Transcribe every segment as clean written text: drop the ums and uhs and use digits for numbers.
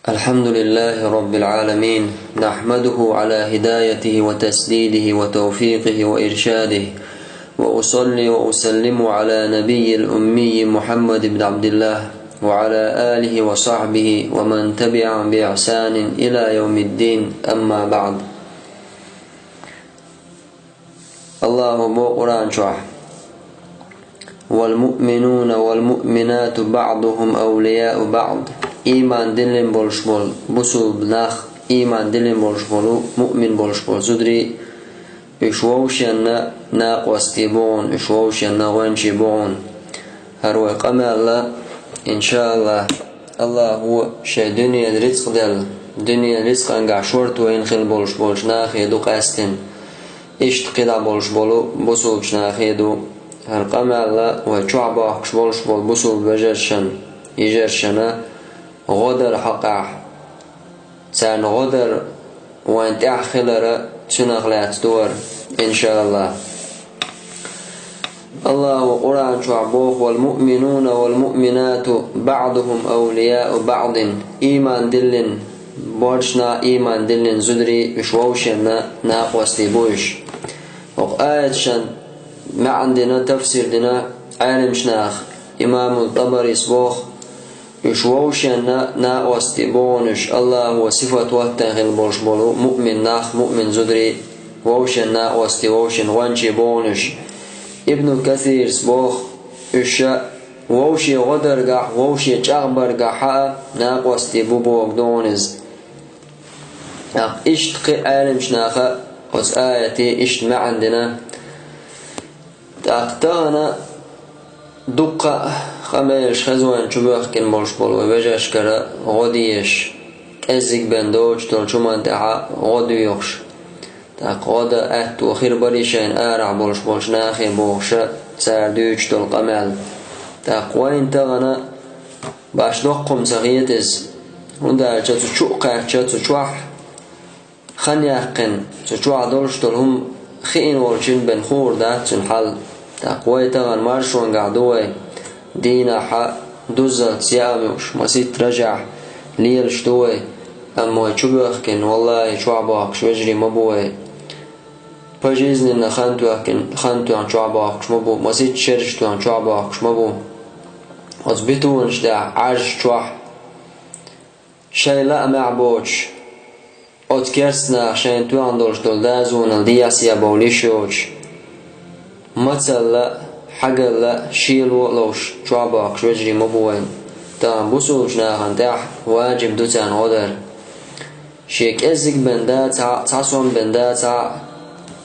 الحمد لله رب العالمين، نحمده على هدايته وتسديده وتوفيقه وإرشاده، وأصلي وأسلم على نبي الأمي محمد بن عبد الله وعلى آله وصحبه ومن تبعهم بإحسان إلى يوم الدين. أما بعد. الله قرآن شرح: والمؤمنون والمؤمنات بعضهم أولياء بعض. İman dilin boluş bol, busul nach iman dilin boluş bolu, mu'min boluş bol. Zudri üşvavşenna naqwasti bon, üşvavşenna wanchi bon. Harwa qamalla inşallah Allahu şey dünya rizq del, dünya rizq anga short ve inkhil boluş boluş nahidu qastin. İşt qida boluş bolu, busul nahidu. Har qamalla ve chu'ba boluş bol, busul bajarşan, ijarşana غدر حقه سان غدر وانت اخلره تنغلات دور ان شاء الله. الله قرآن شعبوه: والمؤمنون والمؤمنات بعضهم أولياء بعض. إيمان دلن بورشنا إيمان دلن زدري بشووشنا ناقوستي بوش. وآية شن ما عندنا تفسير دنا عالم شناخ إمام الطبري سبوخ يشووشنا ناقوستي بونش الله وصفة واتنغل بولش بولو مؤمن ناخ مؤمن زدري ووشن ناقوستي ووشن وانشي بونش. ابن كثير سبوخ إشا ووشي غدرقح ووشي جغبرقح ناقوستي بوبوك دونز. إشت قي عالم شناخة وز آياتي إشت ما عندنا تأقتغنا دقة خميش خزوان شبه كن بولش بول وبجاش كرا غديش ازيك بندوش تول شمان تاع غديوش تا قادا ات وخير بريشين ارع بولش ناخي بوش ساردوش تول قمل تا قوين تغنا باش نقم سغيتز وندا جاتو شوقا جاتو شوح خنياقن شوح دولش تول هم خين ورشين بن خور دا تنحل تا قوي تغن مارشون قعدوي دينا حق دوزت سيامش مسيت رجع ليل شتوي اما يشبهكن والله شعبك شوجري مبوي بجيزني ان خانتو عن شعبك مبو مسيت شرشتو عن شعبك مبو اثبتون شدا عرش شوح شي لا معبوش اتكرسنا عشان تو عندوش دولدازون الدياسيا بوليشوش مثل حقل شيلو لوش شعبك شوجري مبوين تام بوسوش ناخن تاح واجب دوتان غدر شيك ازك بندا تعصون بندا تاع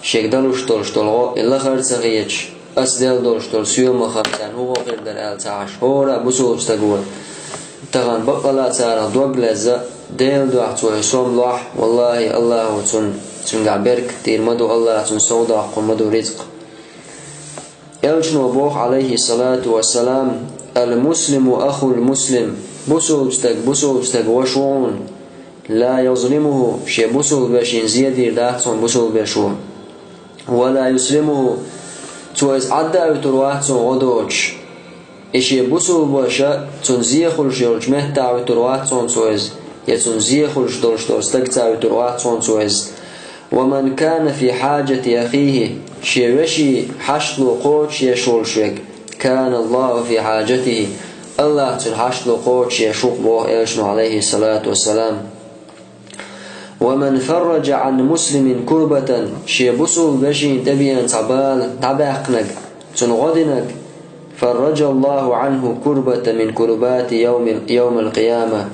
شيك دلوش تولش تلغو إلا خرسغيج أسدل دولش تول سيوم خرسان هو غير در آل تعاش هورا بوسوش تقول تغن بقلا تارا دوغ لزا ديل دوح توي سوم لوح والله الله تنقع برك تير مدو الله تنسودا قل مدو رزق. يلشنو بوخ عليه الصلاة والسلام: المسلم أخو المسلم. بوسوبستك وشون لا يظلمه شي بوسوب باشين زيادير داحتون بوسوب باشون ولا يسلمه تويز عدا وترواتون غدوش إشي بوسوب باشا تنزيخل شيولش مهتا وترواتون تويز يتنزيخل شدولستك وترواتون تويز. ومن كان في حاجة أخيه شي وشي حشلو قوش يشول شوك كان الله في حاجته الله تنحشلو قوش يشوق بوه إلشنو عليه الصلاة والسلام. ومن فرج عن مسلم كربة شي بسول بشين تبين تباقنك تنغدنك فرج الله عنه كربة من كربات يوم القيامة.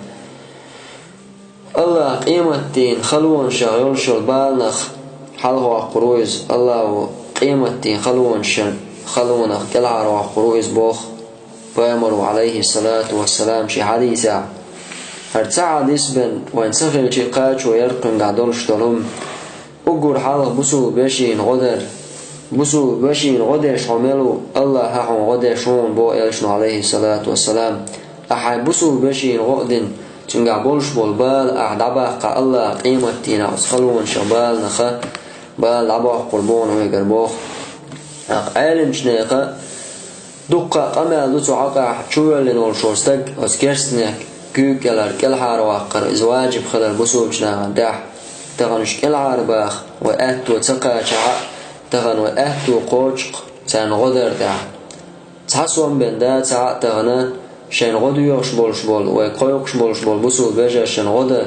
الله قيمتين خلون شغل شل بالنخ حلوا قرويز الله قيمتين خلونخ كالعروا قرويز بوخ فيمروا عليه الصلاة والسلام شي حديثا هرتسعد اسبن وين سخل شي قاش ويرقن قعدولش طلهم اقر حلق بسول بشين غدر شعملو الله هحون غدر شون بو إلشن عليه الصلاة والسلام أحي بسول بشين غدن تنقع بولش بول أعدباق الله قيمتين أصخلون شبال نخا بال عباق قربون ويقربوخ عالم شنيقة دقة قمال دوتو عقا شوال لنول شورستك أسكرسنك كيك يلار كل حار واقر إز واجب خلال بسوبشنا داح تغنش كل حار باخ وأهتو تقا شعا تغن وأهتو قوشق تان غدر داح تحسون بين دا تعا تغنى شين غدو يخشبول ويقوي يخشبول بسوب بجا شين غدر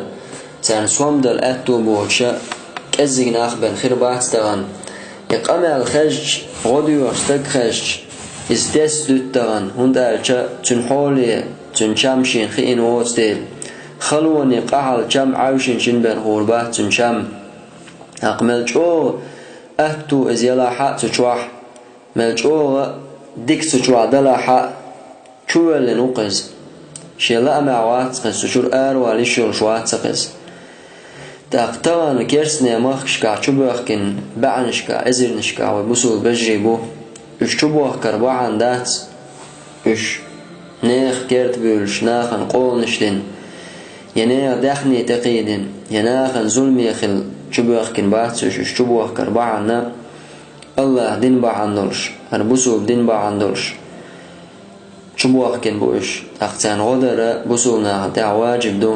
تان سوام دل أهتو بوشا كزيق ناخ بين خير باعت تغن يقام الخج غدو يخشتك خج استيس دوت تغن هند ألشا تنحولي تنشامشين خئين ووستيل خلوني قحل جم عاوشين شين بين غوربات تنشام أقملجو أهتو إزيلا حق تشوح ملجو ديك تشوح دلا حق شو اللي نقز شيلا معوات قز تشور والي شوات تقز تاقتغن كيرسني مخشكا شبوخكن بعنشكا ازرنشكا وبسول بجريبو اش شبوخ كربوعان دات اش نيخ كيرت بولش ناخن قول نشتن ينيخ دخني تقيدن يناخن ظلمي خل شبوخكن باتش اش شبوخ كربوعان الله دين باعن دولش هربسول دين باعن دولش شبوخكن بوش اقتان غدر بسولنا دع واجب دو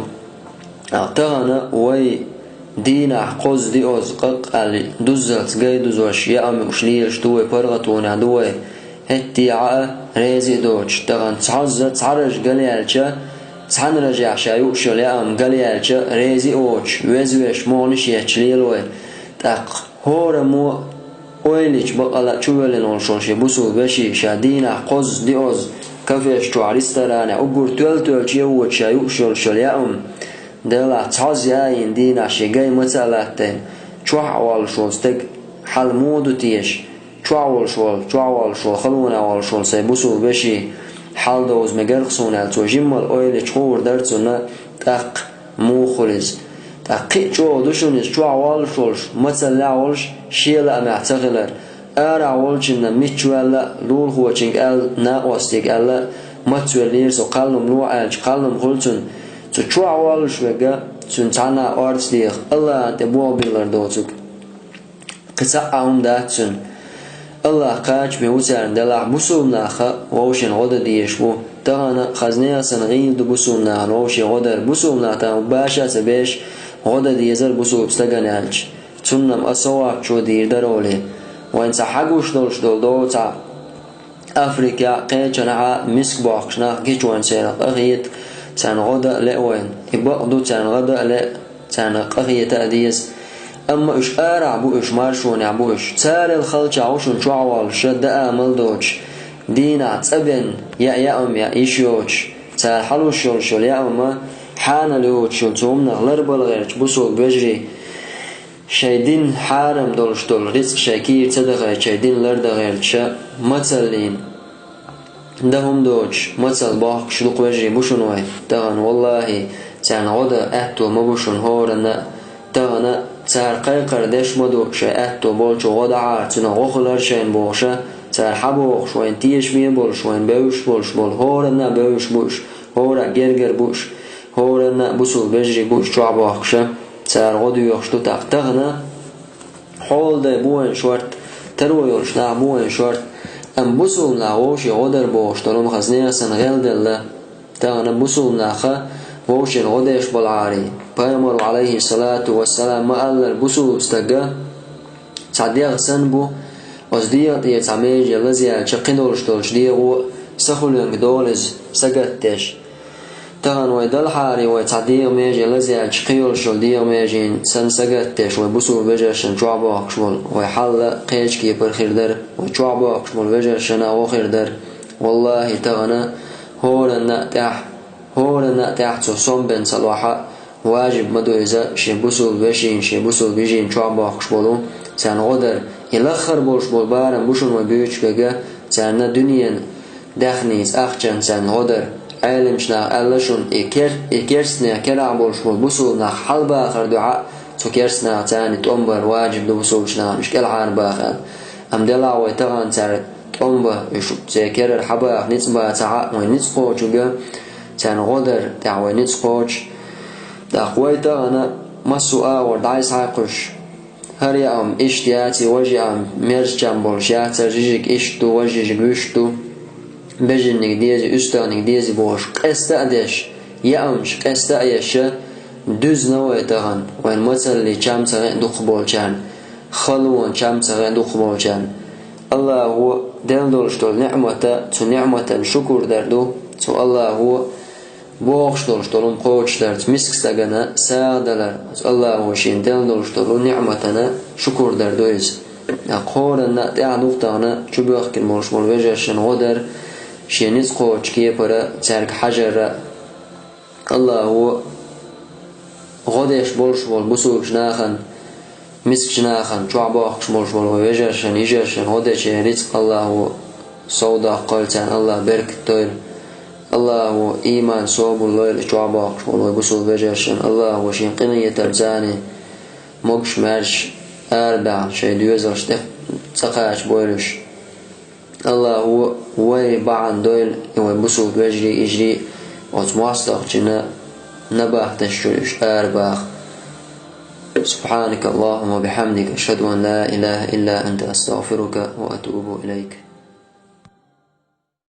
اقتغن وي دينا قوز دي أزقق على دوزت جاي دوزوش يا أمي وشليش دوي برغتونا دوي هتي عا ريزي دوش تغن تعرج قليالشا تحن رجع شايو شلي أم قليالشا ريزي أوش وزوش مونش يتشليلوي تق هور مو ويليش بقلا شوالين والشوشي بسو بشي شادينا قوز دي أز كفيش تعريسترانا أقول تول شيو شايو شلي أم دلا تعزيين دينا شيء مثلاتين شوال شول استك حل مودو تيش شوال شول خلونا وال شول سيبوسو بشي حل دوز مجرخسونا توجمل اويل تشور درتنا تق مو خلص تقي شو دوشونيس شوال شول مثلاولش شيلا معتغلر ارا ولجن ميتشوالا لول هو تشينك ال ناقوستيك ال ماتولير سو قالم لو الج قالم خلتون تشوال شوجا تنتانا أرتديخ الله تبوا بيلردوتك قصاهم داتن الله قاج بيوتر دلع بسونا خ ووشن غدا ديشبو تغنا خزنيا سنغيل دبسونا ووشي غدا بسونا تا باشا سبيش غدا ديزر بسو بستغنالج تنم اسوا شو دير درولي وين صحقوش دول دوتا افريقيا قيچنا مسك باخشنا كيچوان سيرا اغيت تان غدا لوين يبقدو تان غدا لا تان قضيه تاديس اما اش ارع بو اش مارشون يعبو اش تار الخلق عوشن شعوال شد امل دوج دينا تبن يا ام يا ايشوش تار حلو شول يا ام حان لو شلتوم نغلر بلغيرش بوسو بجري شيدين حارم دولش دول رزق شاكير تدغى شيدين لرد غيرش مثلين دهم دوج مثل باق شلوق وجري بوشن واي تغن والله تان غدا اهتو مبوشن هورنا تغن تار قيقر دش مدو شي اهتو بولشو غدا عارتنا غخلر شين بوشا تار حبوخ شوين تيش مين بول شوين بوش بول هورنا بوش بوش هورا گرگر بوش هورنا بوسول بجري بوش چوع باقشا تار غدو يخشتو تغن حول ده بوين شورت ترو يولش نا بوين شورت ام بوسول ناوشي غدر بوش طالما خزنيا سنغيل دل تانا بوسول ناخا ووشي الغدش بالعاري بيامر عليه الصلاة والسلام ما قال البوسول استقا تعديغ سنبو وزديغ يتعميج يلزي الشقينولش دولش ديغو سخل ينقدولز سقتش تغن ويدل حاري ويتعديغ ميجي يلزي الشقيولش ديغ ميجين سن سقتش ويبوسول بجرشن جوعباق شمول ويحل قيج كيبر خير در وجوعباق شمول بجرشن وخير در والله تغن هورنا تحت صوم بن صلاحة واجب مدو إذا شبوسول بشين شبوسول بيجين جوعباق شمولو تان غدر يلخر بولش بول بارن بوشن وبيوش كجا تان دنيا دخنيز أخجن تان غدر علمشنا ألشون إكيرسنا كلا بولش بول بوسولنا حل باخر دعاء تكيرسنا تاني تأمبر واجب دو بوسولشنا مش كالعان باخر أم دلا ويتغن تار تأمبر يشوف تكرر الحباخ نتبا تعاء ونتقوش وجا تان غدر دعوة نتقوش دعوة تغن مسوء وردعيس حاقش هريا أم إشتياتي وجي أم مرجم بولشيات رجيك إشتو وجيك وشتو بجنك ديزي أستغنك ديزي بوش قستأدش يأمش قستأيش دوز نويتغن وين مثل اللي كام تغين دو قبولشان خلوان كام تغين دو قبولشان الله هو دل دولشتول نعمة تو نعمة شكر دردو تو الله هو بوخش دولشتولم قوش درد مسك سجنا سادلر الله هو شين دل دولشتول نعمتنا شكر دردو إز قولنا تعدوقتنا شو بيحكي المرش مولوجشن غدر شينيز قوش كيه برا ترك حجر الله هو غدش بولش بول بسوش ناخن مسك ناخن شو عباخش مرش مولوجشن يجشن غدش رزق الله هو صودا قلتان الله برك تويل الله هو إيمان صوب الله شو عباخش مولوجسول بجشن الله هو شين قنية تبزاني مقش مرش أربع شيء ديوزرش تقاش بولش الله هو وي بعن دويل ويبسوط ويجري يجري وتمواصلق جنا نباه تشرش أربع سبحانك اللهم وبحمدك أشهد أن لا إله إلا أنت أستغفرك وأتوب إليك